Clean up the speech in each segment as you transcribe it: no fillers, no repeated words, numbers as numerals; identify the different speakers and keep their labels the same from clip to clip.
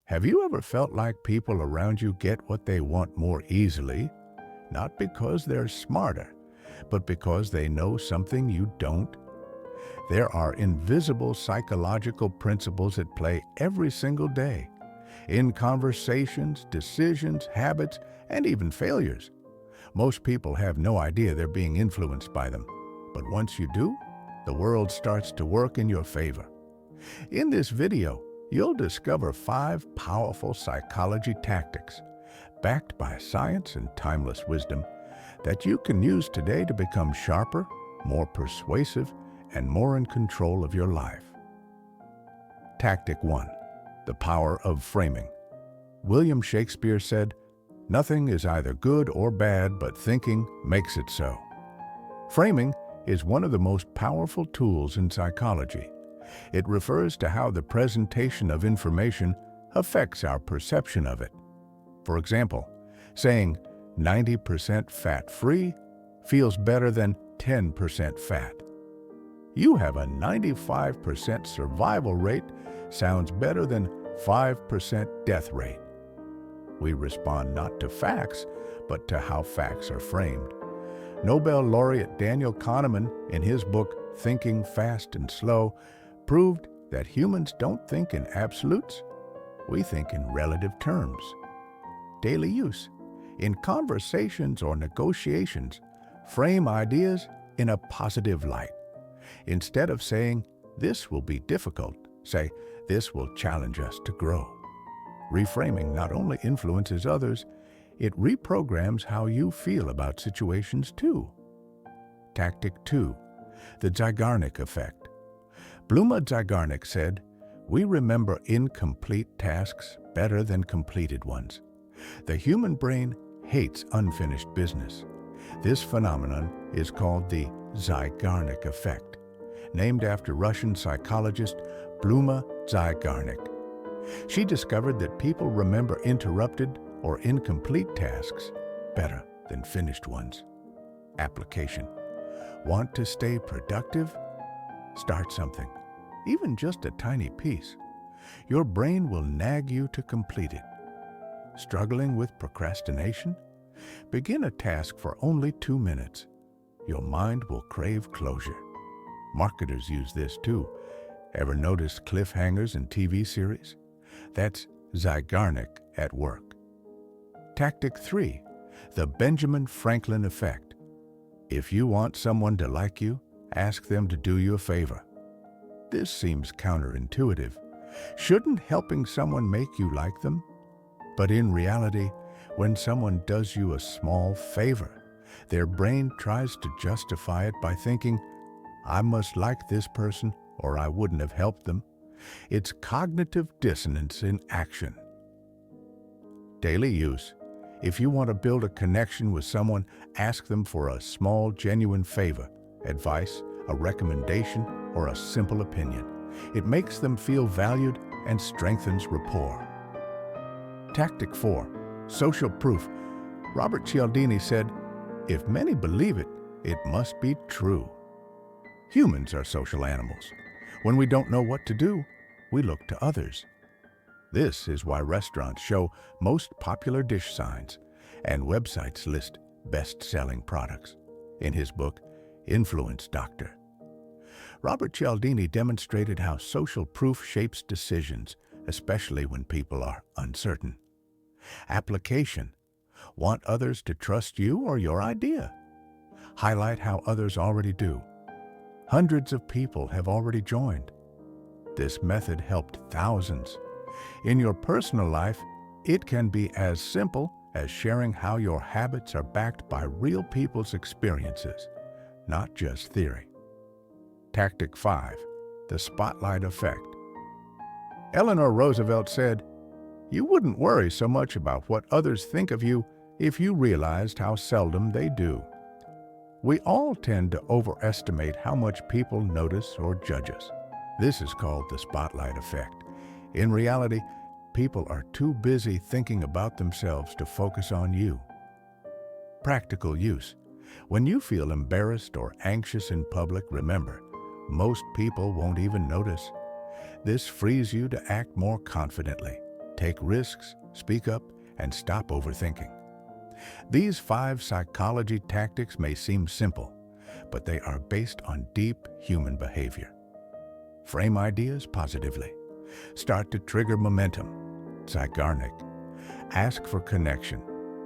Speaker 1: Have you ever felt like people around you get what they want more easily, not because they're smarter, but because they know something you don't? There are invisible psychological principles at play every single day, in conversations, decisions, habits, and even failures. Most people have no idea they're being influenced by them, but once you do, the world starts to work in your favor. In this video, you'll discover 5 powerful psychology tactics, backed by science and timeless wisdom, that you can use today to become sharper, more persuasive, and more in control of your life. Tactic 1. The power of framing. William Shakespeare said, "Nothing is either good or bad, but thinking makes it so." Framing is one of the most powerful tools in psychology. It refers to how the presentation of information affects our perception of it. For example, saying 90% fat-free feels better than 10% fat. You have a 95% survival rate sounds better than 5% death rate. We respond not to facts, but to how facts are framed. Nobel laureate Daniel Kahneman, in his book Thinking Fast and Slow, proved that humans don't think in absolutes, we think in relative terms. Daily use. In conversations or negotiations, frame ideas in a positive light. Instead of saying, "This will be difficult," say, "This will challenge us to grow." Reframing not only influences others, it reprograms how you feel about situations too. Tactic 2. The Zeigarnik effect. Bluma Zeigarnik said, "We remember incomplete tasks better than completed ones." The human brain hates unfinished business. This phenomenon is called the Zeigarnik effect, named after Russian psychologist Bluma Zeigarnik. She discovered that people remember interrupted or incomplete tasks better than finished ones. Application. Want to stay productive? Start something, even just a tiny piece. Your brain will nag you to complete it. Struggling with procrastination? Begin a task for only 2 minutes. Your mind will crave closure. Marketers use this too. Ever notice cliffhangers in TV series? That's Zeigarnik at work. Tactic 3. The Benjamin Franklin effect. If you want someone to like you, ask them to do you a favor. This seems counterintuitive. Shouldn't helping someone make you like them? But in reality, when someone does you a small favor, their brain tries to justify it by thinking, "I must like this person or I wouldn't have helped them." It's cognitive dissonance in action. Daily use. If you want to build a connection with someone, ask them for a small, genuine favor, advice, a recommendation, or a simple opinion. It makes them feel valued and strengthens rapport. Tactic 4. Social proof. Robert Cialdini said, "If many believe it, it must be true." Humans are social animals. When we don't know what to do, we look to others. This is why restaurants show most popular dish signs and websites list best-selling products. In his book, Influence Doctor, Robert Cialdini demonstrated how social proof shapes decisions, especially when people are uncertain. Application. Want others to trust you or your idea? Highlight how others already do. Hundreds of people have already joined. This method helped thousands. In your personal life, it can be as simple as sharing how your habits are backed by real people's experiences, not just theory. Tactic 5. The spotlight effect. Eleanor Roosevelt said, "You wouldn't worry so much about what others think of you if you realized how seldom they do." We all tend to overestimate how much people notice or judge us. This is called the spotlight effect. In reality, people are too busy thinking about themselves to focus on you. Practical use. When you feel embarrassed or anxious in public, remember, most people won't even notice. This frees you to act more confidently, Take risks, speak up, and stop overthinking. These 5 psychology tactics may seem simple, but they are based on deep human behavior. Frame ideas positively. Start to trigger momentum. Zygarnik. Ask for connection.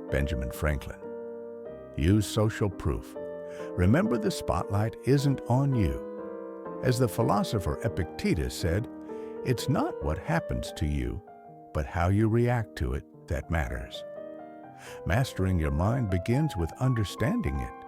Speaker 1: Benjamin Franklin. Use social proof. Remember, the spotlight isn't on you. As the philosopher Epictetus said, it's not what happens to you, but how you react to it that matters. Mastering your mind begins with understanding it.